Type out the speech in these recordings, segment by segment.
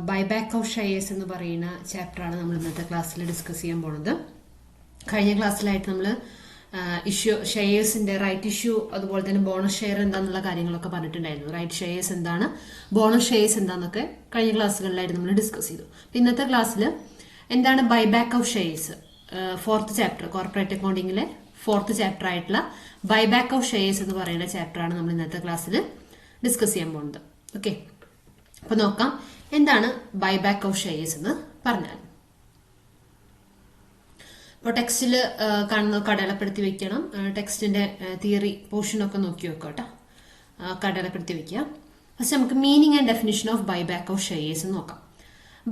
Buyback of shares എന്ന് പറയുന്ന ചാപ്റ്ററാണ് നമ്മൾ ഇന്നത്തെ ക്ലാസ്സിൽ ഡിസ്കസ് ചെയ്യാൻ പോകുന്നത്. കഴിഞ്ഞ ക്ലാസ്സിലായിട്ട് നമ്മൾ ഇഷ്യൂ ഷെയർസിന്റെ റൈറ്റ് ഇഷ്യൂ അതുപോലെ തന്നെ ബോണസ് ഷെയർ എന്താണെന്നുള്ള കാര്യങ്ങളൊക്കെ പറഞ്ഞിട്ടുണ്ടായിരുന്നു. റൈറ്റ് ഷെയർസ് എന്താണ്, ബോണസ് ഷെയർസ് എന്താണെന്നൊക്കെ കഴിഞ്ഞ ക്ലാസ്സുകളിലായിട്ട് നമ്മൾ ഡിസ്കസ് ചെയ്തു. ഇന്നത്തെ ക്ലാസ്സിൽ എന്താണ് buyback of shares, fourth chapter, corporate അക്കൗണ്ടിങ്ങിലെ ഫോർത്ത് ചാപ്റ്റർ ആയിട്ടുള്ള ബൈബാക്ക് ഓഫ് ഷെയർസ് എന്ന് പറയുന്ന ചാപ്റ്ററാണ് നമ്മൾ ഇന്നത്തെ ക്ലാസ്സിൽ ഡിസ്കസ് ചെയ്യാൻ പോകുന്നത്. ഓക്കെ, അപ്പൊ നോക്കാം എന്താണ് ബൈബാക്ക് ഓഫ് ഷെയർസ് എന്ന് പറഞ്ഞാൽ. അപ്പോൾ ടെക്സ്റ്റിൽ കാണുന്ന അടയാളപ്പെടുത്തി വെക്കണം. ടെക്സ്റ്റിന്റെ തിയറി പോർഷനൊക്കെ നോക്കി വെക്കുക കേട്ടോ, അടയാളപ്പെടുത്തി വെക്കുക. ഫസ്റ്റ് നമുക്ക് meaning and definition of buyback of shares നോക്കാം.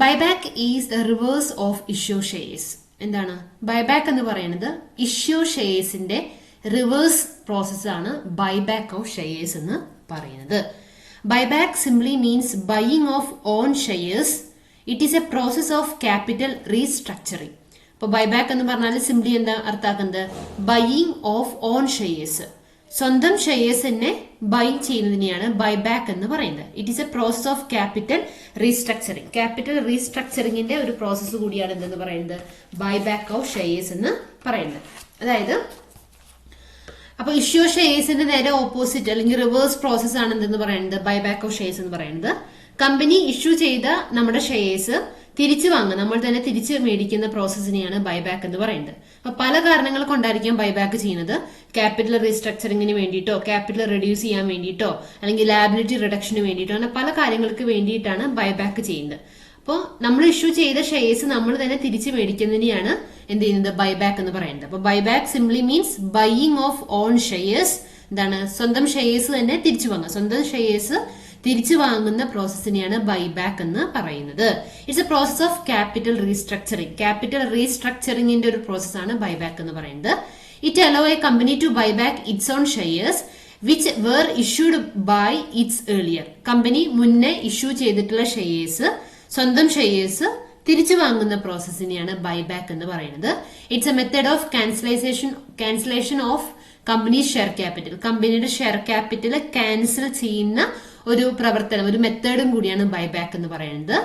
Buyback is the reverse of issue shares. എന്താണ് ബൈബാക്ക് എന്ന് പറയുന്നത്? ഇഷ്യൂ ഷെയർസിന്റെ റിവേഴ്സ് പ്രോസസ്സാണ് ബൈബാക്ക് ഓഫ് ഷെയർസ് എന്ന് പറയുന്നത്. Buyback simply means buying of own shares. It is a process of capital restructuring. അപ്പോൾ buyback എന്ന് പറഞ്ഞാൽ സിംപ്ലി എന്താ അർത്ഥാക്കുന്നത്? ബൈയിങ് ഓഫ് ഓൺ ഷെയർസ്, സ്വന്തം ഷെയർസിനെ ബൈ ചെയ്യുന്നതിനെയാണ് ബൈബാക്ക് എന്ന് പറയുന്നത്. It is a process of capital restructuring. Capital റീസ്ട്രക്ചറിങ്ങിന്റെ ഒരു പ്രോസസ്സ് കൂടിയാണ് എന്തെന്ന് പറയുന്നത്? ബൈബാക്ക് ഓഫ് ഷെയർസ് എന്ന് പറയുന്നത്. അതായത് അപ്പൊ ഇഷ്യൂ ഷെയർസിന്റെ നേരെ ഓപ്പോസിറ്റ് അല്ലെങ്കിൽ റിവേഴ്സ് പ്രോസസ് ആണ് എന്തെന്ന് പറയുന്നത്? ബൈബാക്ക് ഓഫ് ഷെയർസ് എന്ന് പറയുന്നത്. കമ്പനി ഇഷ്യൂ ചെയ്ത നമ്മുടെ ഷെയർസ് തിരിച്ചു വാങ്ങുക, നമ്മൾ തന്നെ തിരിച്ചു മേടിക്കുന്ന പ്രോസസ്സിനെയാണ് ബൈബാക്ക് എന്ന് പറയുന്നത്. അപ്പൊ പല കാരണങ്ങൾ കൊണ്ടായിരിക്കും ബൈബാക്ക് ചെയ്യുന്നത്. ക്യാപിറ്റൽ റീസ്ട്രക്ചറിങ്ങിന് വേണ്ടിയിട്ടോ, ക്യാപിറ്റൽ റെഡ്യൂസ് ചെയ്യാൻ വേണ്ടിയിട്ടോ, അല്ലെങ്കിൽ ലാബിലിറ്റി റിഡക്ഷന് വേണ്ടിയിട്ടോ, അങ്ങനെ പല കാര്യങ്ങൾക്ക് വേണ്ടിയിട്ടാണ് ബൈബാക്ക് ചെയ്യുന്നത്. അപ്പോൾ നമ്മൾ ഇഷ്യൂ ചെയ്ത ഷെയർസ് നമ്മൾ തന്നെ തിരിച്ചു മേടിക്കുന്നതിനെയാണ് എന്ത് ചെയ്യുന്നത്? ബൈബാക്ക് എന്ന് പറയുന്നത്. അപ്പൊ buyback simply means buying of own shares. എന്താണ്? സ്വന്തം ഷെയർസ് തന്നെ തിരിച്ചു വാങ്ങുക, സ്വന്തം ഷെയർസ് തിരിച്ചു വാങ്ങുന്ന പ്രോസസ്സിനെയാണ് ബൈബാക്ക് എന്ന് പറയുന്നത്. It's a process of capital restructuring. Capital റീസ്ട്രക്ചറിങ്ങിന്റെ ഒരു പ്രോസസ്സാണ് ബൈബാക്ക് എന്ന് പറയുന്നത്. It allow a company to buyback its own shares which were issued by its earlier. Company മുന്നേ ഇഷ്യൂ ചെയ്തിട്ടുള്ള ഷെയർസ്, സ്വന്തം ഷെയർസ് തിരിച്ചു വാങ്ങുന്ന പ്രോസസ്സിനെയാണ് ബൈബാക്ക് എന്ന് പറയുന്നത്. It's a method of cancellation of company share capital. കമ്പനിയുടെ ഷെയർ ക്യാപിറ്റൽ ക്യാൻസൽ ചെയ്യുന്ന ഒരു പ്രവർത്തനം, ഒരു മെത്തേഡും കൂടിയാണ് ബൈബാക്ക് എന്ന് പറയുന്നത്.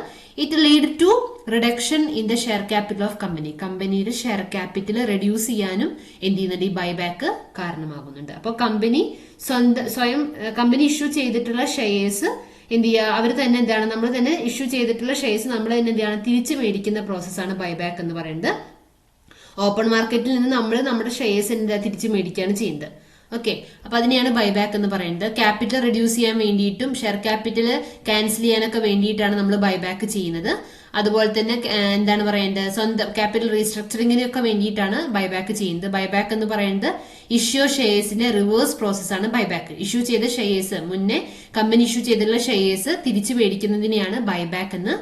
It lead to reduction in the share capital of company. കമ്പനിയുടെ ഷെയർ ക്യാപിറ്റൽ റെഡ്യൂസ് ചെയ്യാനും എന്ത് ചെയ്യുന്നുണ്ട്? ഈ ബൈബാക്ക് കാരണമാകുന്നുണ്ട്. അപ്പോൾ സ്വയം കമ്പനി ഇഷ്യൂ ചെയ്തിട്ടുള്ള ഷെയർസ് എന്ത് ചെയ്യുക? അവർ തന്നെ എന്താണ്, നമ്മൾ തന്നെ ഇഷ്യൂ ചെയ്തിട്ടുള്ള ഷെയർസ് നമ്മൾ തന്നെ എന്ത് ചെയ്യണം? തിരിച്ചു മേടിക്കുന്ന പ്രോസസ്സാണ് ബൈബാക്ക് എന്ന് പറയുന്നത്. ഓപ്പൺ മാർക്കറ്റിൽ നിന്ന് നമ്മൾ നമ്മുടെ ഷെയർസ് തിരിച്ചു മേടിക്കുകയാണ് ചെയ്യുന്നത്. ഓക്കെ, അപ്പൊ അതിനെയാണ് ബൈബാക്ക് എന്ന് പറയുന്നത്. ക്യാപിറ്റൽ റെഡ്യൂസ് ചെയ്യാൻ വേണ്ടിയിട്ടും ഷെയർ ക്യാപിറ്റൽ ക്യാൻസൽ ചെയ്യാനൊക്കെ വേണ്ടിയിട്ടാണ് നമ്മൾ ബൈബാക്ക് ചെയ്യുന്നത്. അതുപോലെ തന്നെ എന്താണ് പറയേണ്ടത്? സ്വന്തം ക്യാപിറ്റൽ റീസ്ട്രക്ചറിങ്ങിനൊക്കെ വേണ്ടിയിട്ടാണ് ബൈബാക്ക് ചെയ്യുന്നത്. ബൈബാക്ക് എന്ന് പറയുന്നത് ഇഷ്യൂ ഷെയർസിന്റെ റിവേഴ്സ് പ്രോസസ്സാണ് ബൈബാക്ക്. ഇഷ്യൂ ചെയ്ത ഷെയർസ്, മുന്നേ കമ്പനി ഇഷ്യൂ ചെയ്തിട്ടുള്ള ഷെയർസ് തിരിച്ചു മേടിക്കുന്നതിനെയാണ് ബൈബാക്ക് എന്ന്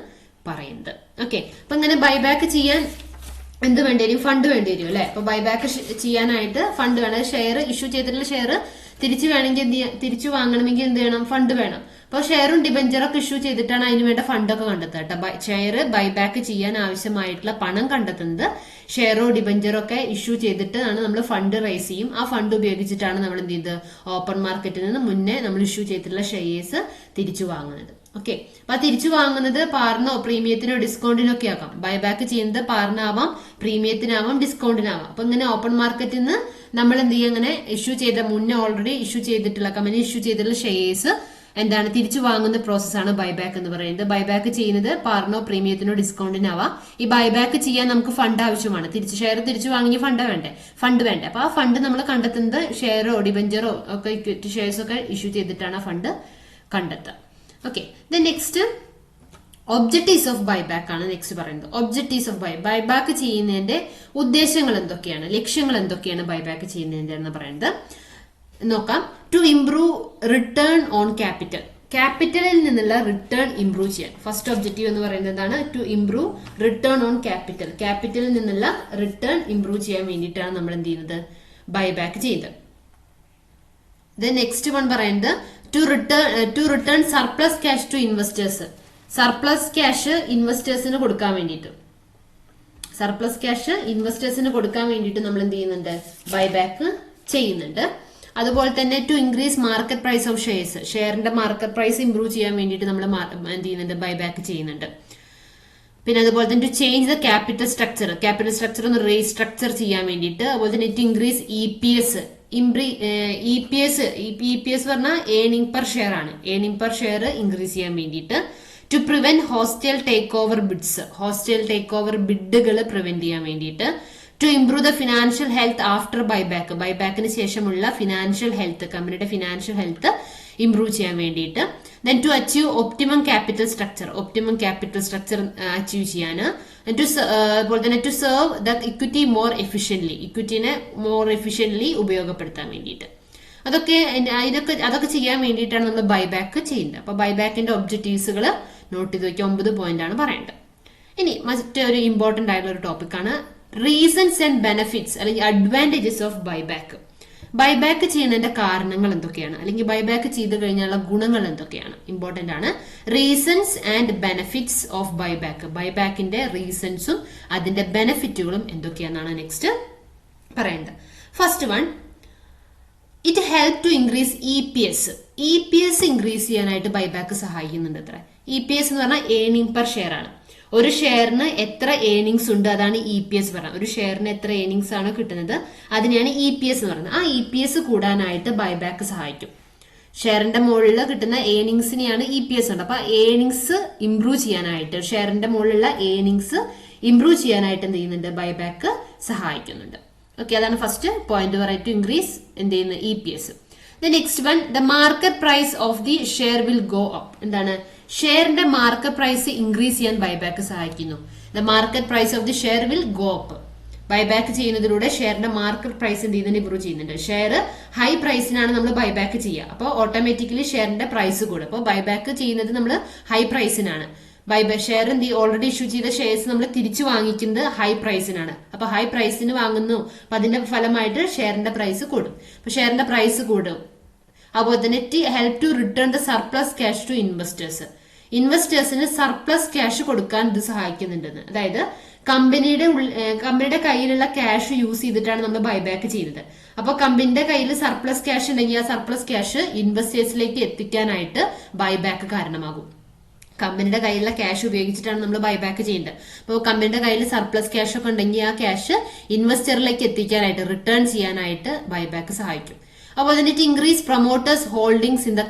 പറയുന്നത്. ഓക്കെ, അപ്പൊ ഇങ്ങനെ ബൈബാക്ക് ചെയ്യാൻ എന്ത് വേണ്ടി വരും? ഫണ്ട് വേണ്ടി വരും അല്ലെ? അപ്പൊ ബൈബാക്ക് ചെയ്യാനായിട്ട് ഫണ്ട് വേണം. ഷെയർ ഇഷ്യൂ ചെയ്തിട്ടുള്ള ഷെയർ തിരിച്ചു വാങ്ങണമെങ്കിൽ എന്ത് വേണം? ഫണ്ട് വേണം. അപ്പോൾ ഷെയറും ഡിബഞ്ചറൊക്കെ ഇഷ്യൂ ചെയ്തിട്ടാണ് അതിന് വേണ്ട ഫണ്ടൊക്കെ കണ്ടെത്തുക കേട്ടോ. ഷെയർ ബൈബാക്ക് ചെയ്യാൻ ആവശ്യമായിട്ടുള്ള പണം കണ്ടെത്തുന്നത് ഷെയറോ ഡിബഞ്ചറോ ഒക്കെ ഇഷ്യൂ ചെയ്തിട്ടാണ് നമ്മൾ ഫണ്ട് റൈസ് ചെയ്യും. ആ ഫണ്ട് ഉപയോഗിച്ചിട്ടാണ് നമ്മൾ എന്ത് ചെയ്ത് ഓപ്പൺ മാർക്കറ്റിൽ നിന്ന് മുന്നേ നമ്മൾ ഇഷ്യൂ ചെയ്തിട്ടുള്ള ഷെയർസ് തിരിച്ചു വാങ്ങുന്നത്. ഓക്കെ, അപ്പൊ തിരിച്ചു വാങ്ങുന്നത് പാറിനോ പ്രീമിയത്തിനോ ഡിസ്കൗണ്ടിനോ ഒക്കെ ആകാം. ബൈബാക്ക് ചെയ്യുന്നത് പാറിനാവാം, പ്രീമിയത്തിനാവാം, ഡിസ്കൗണ്ടിനാവാം. അപ്പൊ ഇങ്ങനെ ഓപ്പൺ മാർക്കറ്റിൽ നിന്ന് നമ്മൾ എന്ത് ചെയ്യും? അങ്ങനെ ഇഷ്യൂ ചെയ്ത മുന്നേ ഓൾറെഡി ഇഷ്യൂ ചെയ്തിട്ടുള്ള കമ്പനി ഇഷ്യൂ ചെയ്തിട്ടുള്ള ഷെയർസ് എന്താണ് തിരിച്ചു വാങ്ങുന്ന പ്രോസസ്സാണ് ബൈബാക്ക് എന്ന് പറയുന്നത്. ബൈബാക്ക് ചെയ്യുന്നത് പാറിനോ പ്രീമിയത്തിനോ ഡിസ്കൗണ്ടിനാവാം. ഈ ബൈബാക്ക് ചെയ്യാൻ നമുക്ക് ഫണ്ട് ആവശ്യമാണ്. ഷെയർ തിരിച്ചു വാങ്ങിയ ഫണ്ട് വേണ്ടേ? അപ്പൊ ആ ഫണ്ട് നമ്മൾ കണ്ടെത്തുന്നത് ഷെയറോ ഡിബഞ്ചറോ ഒക്കെ ഇക്വിറ്റി ഷെയർസ് ഒക്കെ ഇഷ്യൂ ചെയ്തിട്ടാണ് ആ ഫണ്ട് കണ്ടെത്തുക. Okay, next objectives of buyback ആണ് നെക്സ്റ്റ് പറയുന്നത്. ഒബ്ജക്റ്റീവ്സ് ഓഫ് ബൈബാക്ക് ചെയ്യുന്നതിന്റെ ഉദ്ദേശങ്ങൾ എന്തൊക്കെയാണ്, ലക്ഷ്യങ്ങൾ എന്തൊക്കെയാണ് ബൈബാക്ക് ചെയ്യുന്നതിന്റെ എന്ന് പറയുന്നത് നോക്കാം. To improve return on capital. ക്യാപിറ്റലിൽ നിന്നുള്ള റിട്ടേൺ ഇംപ്രൂവ് ചെയ്യാൻ. ഫസ്റ്റ് ഒബ്ജക്റ്റീവ് എന്ന് പറയുന്നത് എന്താണ്? To improve return on capital. ക്യാപിറ്റലിൽ നിന്നുള്ള റിട്ടേൺ ഇംപ്രൂവ് ചെയ്യാൻ വേണ്ടിയിട്ടാണ് നമ്മൾ എന്ത് ചെയ്യുന്നത്? ബൈബാക്ക് ചെയ്യുന്നത്. നെക്സ്റ്റ് വൺ പറയുന്നത് to return surplus cash to investors. Surplus cash ഇൻവെസ്റ്റേഴ്സിന് കൊടുക്കാൻ വേണ്ടിയിട്ട്, സർപ്ലസ് ക്യാഷ് ഇൻവെസ്റ്റേഴ്സിന് കൊടുക്കാൻ വേണ്ടിയിട്ട് നമ്മൾ എന്ത് ചെയ്യുന്നുണ്ട്? ബൈബാക്ക് ചെയ്യുന്നുണ്ട്. അതുപോലെ തന്നെ to increase market price of shares, ഷെയറിന്റെ മാർക്കറ്റ് പ്രൈസ് ഇംപ്രൂവ് ചെയ്യാൻ വേണ്ടിയിട്ട് നമ്മൾ എന്ത് ചെയ്യുന്നുണ്ട്, ബൈബാക്ക് ചെയ്യുന്നുണ്ട്. പിന്നെ അതുപോലെ തന്നെ to change the capital structure ഒന്ന് റീസ്ട്രക്ചർ ചെയ്യാൻ വേണ്ടിയിട്ട്, അതുപോലെ തന്നെ ടു ഇൻക്രീസ് EPS പറഞ്ഞാൽ ഏണിംഗ് പെർ ഷെയർ ആണ്, ഏണിംഗ് പെർ ഷെയർ ഇൻക്രീസ് ചെയ്യാൻ വേണ്ടിയിട്ട്. To prevent hostile take over ബിഡുകൾ പ്രിവെന്റ് ചെയ്യാൻ വേണ്ടിയിട്ട്. To improve the financial health after ബൈബാക്കിന് ശേഷമുള്ള ഫിനാൻഷ്യൽ ഹെൽത്ത്, കമ്പനിയുടെ ഫിനാൻഷ്യൽ ഹെൽത്ത് ഇംപ്രൂവ് ചെയ്യാൻ വേണ്ടിയിട്ട്. Then to achieve optimum capital structure achieve ചെയ്യാൻ. അതുപോലെ തന്നെ to serve the equity more efficiently, ഇക്വിറ്റിനെ more efficiently ഉപയോഗപ്പെടുത്താൻ വേണ്ടിയിട്ട്. അതൊക്കെ ചെയ്യാൻ വേണ്ടിയിട്ടാണ് നമ്മൾ ബൈബാക്ക് ചെയ്യുന്നത്. അപ്പൊ ബൈബാക്കിന്റെ ഒബ്ജക്റ്റീവ്സുകൾ നോട്ട് ചെയ്ത് വെക്കുക. 9 പോയിന്റ് ആണ് പറയേണ്ടത്. ഇനി മറ്റൊരു ഇമ്പോർട്ടന്റ് ആയിട്ടുള്ള ഒരു ടോപ്പിക്കാണ് റീസൺസ് ആൻഡ് ബെനിഫിറ്റ്സ് അല്ലെങ്കിൽ അഡ്വാൻറ്റേജസ് ഓഫ് ബൈബാക്ക്. ബൈബാക്ക് ചെയ്യുന്നതിന്റെ കാരണങ്ങൾ എന്തൊക്കെയാണ്, അല്ലെങ്കിൽ ബൈബാക്ക് ചെയ്ത് കഴിഞ്ഞാലുള്ള ഗുണങ്ങൾ എന്തൊക്കെയാണ്, ഇമ്പോർട്ടന്റ് ആണ്. റീസൺസ് ആൻഡ് ബെനിഫിറ്റ്സ് ഓഫ് ബൈബാക്കിന്റെ റീസൺസും അതിന്റെ ബെനിഫിറ്റുകളും എന്തൊക്കെയാണെന്നാണ് നെക്സ്റ്റ് പറയേണ്ടത്. First one, it help to increase EPS increase ചെയ്യാനായിട്ട് ബൈബാക്ക് സഹായിക്കുന്നുണ്ട്. EPS എന്ന് പറഞ്ഞാൽ ഏണിംഗ് പെർ ഷെയർ ആണ്. ഒരു ഷെയറിന് എത്ര ഏണിങ്സ് ഉണ്ട് അതാണ് EPS പറയുന്നത്. ഒരു ഷെയറിന് എത്ര ഏണിങ്സ് ആണ് കിട്ടുന്നത് അതിനെയാണ് EPS എന്ന് പറയുന്നത്. ആ EPS കൂടാനായിട്ട് ബൈബാക്ക് സഹായിക്കും. ഷെയറിന്റെ മുകളിൽ കിട്ടുന്ന ഏണിങ്സിനെയാണ് EPS ഉണ്ട്. അപ്പൊ ഏണിങ്സ് ഇംപ്രൂവ് ചെയ്യാനായിട്ട്, ഷെയറിന്റെ മുകളിലുള്ള ഏണിങ്സ് ഇംപ്രൂവ് ചെയ്യാനായിട്ട് എന്ത് ചെയ്യുന്നുണ്ട്, ബൈബാക്ക് സഹായിക്കുന്നുണ്ട്. ഓക്കെ, അതാണ് ഫസ്റ്റ് പോയിന്റ് പറയുന്നത്, ടു ഇൻക്രീസ് എന്ത് ചെയ്യുന്ന EPS. Next one, the market price of the share will go up. എന്താണ്, ഷെയറിന്റെ മാർക്കറ്റ് പ്രൈസ് ഇൻക്രീസ് ചെയ്യാൻ ബൈബാക്ക് സഹായിക്കുന്നു. The market price of the share will go up. Buyback ചെയ്യുന്നതിലൂടെ ഷെയറിന്റെ മാർക്കറ്റ് പ്രൈസ് എന്ത് ചെയ്യുന്നുണ്ട്, ഇംപ്രൂവ് ചെയ്യുന്നുണ്ട്. ഷെയർ ഹൈ പ്രൈസിനാണ് നമ്മൾ ബൈബാക്ക് ചെയ്യുക, അപ്പോൾ ഓട്ടോമാറ്റിക്കലി ഷെയറിന്റെ പ്രൈസ് കൂടും. അപ്പോൾ ബൈബാക്ക് ചെയ്യുന്നത് നമ്മൾ ഹൈ പ്രൈസിനാണ്. ഷെയർ ഓൾറെഡി ഇഷ്യൂ ചെയ്ത ഷെയർസ് നമ്മൾ തിരിച്ചു വാങ്ങിക്കുന്നത് ഹൈ പ്രൈസിനാണ്. അപ്പൊ ഹൈ പ്രൈസിന് വാങ്ങുന്നു, അപ്പൊ അതിന്റെ ഫലമായിട്ട് ഷെയറിന്റെ പ്രൈസ് കൂടും. അപ്പൊ ഷെയറിന്റെ പ്രൈസ് കൂടും. അതുപോലെ തന്നെ it help to return the surplus cash to ഇൻവെസ്റ്റേഴ്സിന് സർപ്ലസ് ക്യാഷ് കൊടുക്കാൻ ഇത് സഹായിക്കുന്നുണ്ടെന്ന്. അതായത് കമ്പനിയുടെ കയ്യിലുള്ള ക്യാഷ് യൂസ് ചെയ്തിട്ടാണ് നമ്മൾ ബൈബാക്ക് ചെയ്യുന്നത്. അപ്പൊ കമ്പനിയുടെ കയ്യിൽ സർപ്ലസ് ക്യാഷ് ഉണ്ടെങ്കിൽ ആ സർപ്ലസ് ക്യാഷ് ഇൻവെസ്റ്റേഴ്സിലേക്ക് എത്തിക്കാനായിട്ട് ബൈബാക്ക് കാരണമാകും. കമ്പനിയുടെ കയ്യിലുള്ള ക്യാഷ് ഉപയോഗിച്ചിട്ടാണ് നമ്മൾ ബൈബാക്ക് ചെയ്യേണ്ടത്. അപ്പോൾ കമ്പനിയുടെ കയ്യിൽ സർപ്ലസ് ക്യാഷ് ഒക്കെ ഉണ്ടെങ്കിൽ ആ ക്യാഷ് ഇൻവെസ്റ്ററിലേക്ക് എത്തിക്കാനായിട്ട്, റിട്ടേൺ ചെയ്യാനായിട്ട് ബൈബാക്ക് സഹായിക്കും. അപ്പോൾ തന്നെ increase promoters holdings in the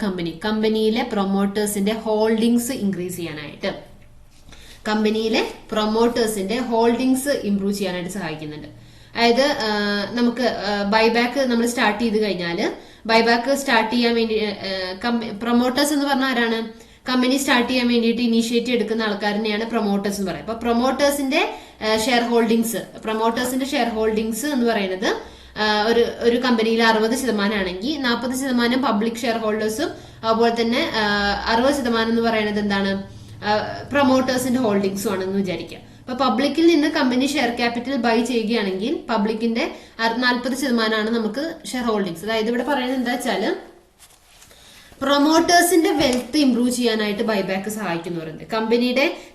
കമ്പനിയിലെ പ്രൊമോട്ടേഴ്സിന്റെ ഹോൾഡിംഗ്സ് ഇൻക്രീസ് ചെയ്യാനായിട്ട്, കമ്പനിയിലെ പ്രൊമോട്ടേഴ്സിന്റെ ഹോൾഡിംഗ്സ് ഇംപ്രൂവ് ചെയ്യാനായിട്ട് സഹായിക്കുന്നുണ്ട്. അതായത് നമുക്ക് ബൈബാക്ക് നമ്മൾ സ്റ്റാർട്ട് ചെയ്ത് കഴിഞ്ഞാൽ, ബൈബാക്ക് സ്റ്റാർട്ട് ചെയ്യാൻ വേണ്ടി പ്രൊമോട്ടേഴ്സ് എന്ന് പറഞ്ഞാൽ ആരാണ്, കമ്പനി സ്റ്റാർട്ട് ചെയ്യാൻ വേണ്ടിയിട്ട് ഇനീഷ്യേറ്റീവ് എടുക്കുന്ന ആൾക്കാരനെയാണ് പ്രൊമോട്ടേഴ്സ് എന്ന് പറയുന്നത്. അപ്പൊ പ്രൊമോട്ടേഴ്സിന്റെ ഷെയർ ഹോൾഡിംഗ്സ് എന്ന് പറയുന്നത് ഒരു കമ്പനിയിൽ 60% ആണെങ്കിൽ 40% പബ്ലിക് ഷെയർ ഹോൾഡേഴ്സും അതുപോലെ തന്നെ 60% എന്ന് പറയുന്നത് എന്താണ്, പ്രൊമോട്ടേഴ്സിന്റെ ഹോൾഡിംഗ്സും ആണെന്ന് വിചാരിക്കുക. അപ്പൊ പബ്ലിക്കിൽ നിന്ന് കമ്പനി ഷെയർ ക്യാപിറ്റൽ ബൈ ചെയ്യുകയാണെങ്കിൽ പബ്ലിക്കിന്റെ 40% നമുക്ക് ഷെയർ ഹോൾഡിംഗ്സ്. അതായത് ഇവിടെ പറയുന്നത് എന്താ വെച്ചാല്, പ്രൊമോട്ടേഴ്സിന്റെ വെൽത്ത് ഇംപ്രൂവ് ചെയ്യാനായിട്ട് ബൈബാക്ക് സഹായിക്കുന്നു പറയുന്നത്.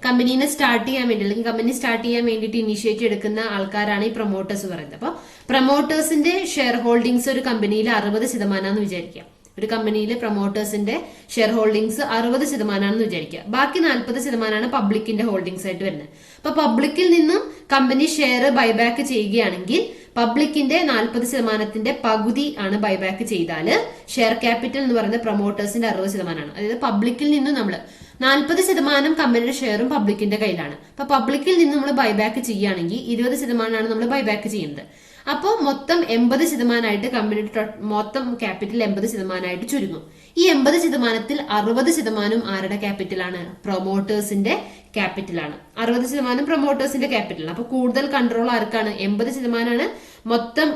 കമ്പനീനെ സ്റ്റാർട്ട് ചെയ്യാൻ വേണ്ടി, അല്ലെങ്കിൽ കമ്പനി സ്റ്റാർട്ട് ചെയ്യാൻ വേണ്ടിയിട്ട് ഇനിഷ്യേറ്റീവ് എടുക്കുന്ന ആൾക്കാരാണ് ഈ പ്രൊമോട്ടേഴ്സ് പറയുന്നത്. അപ്പൊ പ്രൊമോട്ടേഴ്സിന്റെ ഷെയർ ഹോൾഡിംഗ്സ് ഒരു കമ്പനിയിൽ 60% വിചാരിക്കാം. ഒരു കമ്പനിയിൽ പ്രൊമോട്ടേഴ്സിന്റെ ഷെയർ ഹോൾഡിംഗ്സ് 60% വിചാരിക്കുക. ബാക്കി 40% പബ്ലിക്കിന്റെ ഹോൾഡിംഗ്സ് ആയിട്ട് വരുന്നത്. അപ്പൊ പബ്ലിക്കിൽ നിന്നും കമ്പനി ഷെയർ ബൈബാക്ക് ചെയ്യുകയാണെങ്കിൽ പബ്ലിക്കിന്റെ 40% പകുതി ആണ് ബൈബാക്ക് ചെയ്താൽ ഷെയർ ക്യാപിറ്റൽ എന്ന് പറയുന്നത് പ്രൊമോട്ടേഴ്സിന്റെ 60%. അതായത് പബ്ലിക്കിൽ നിന്നും നമ്മൾ 40% കമ്പനിയുടെ ഷെയറും പബ്ലിക്കിന്റെ കയ്യിലാണ്. അപ്പൊ പബ്ലിക്കിൽ നിന്ന് നമ്മൾ ബൈബാക്ക് ചെയ്യുകയാണെങ്കിൽ 20% നമ്മൾ ബൈബാക്ക് ചെയ്യുന്നത്. അപ്പോൾ മൊത്തം 80% കമ്പനിയുടെ മൊത്തം ക്യാപിറ്റൽ 80% ചുരുങ്ങും. ഈ 80%ൽ 60% ആരുടെ ക്യാപിറ്റലാണ്, പ്രൊമോട്ടേഴ്സിന്റെ ക്യാപിറ്റലാണ്. 60% പ്രൊമോട്ടേഴ്സിന്റെ ക്യാപിറ്റലാണ്. അപ്പൊ കൂടുതൽ കൺട്രോൾ ആർക്കാണ്, 80% മൊത്തം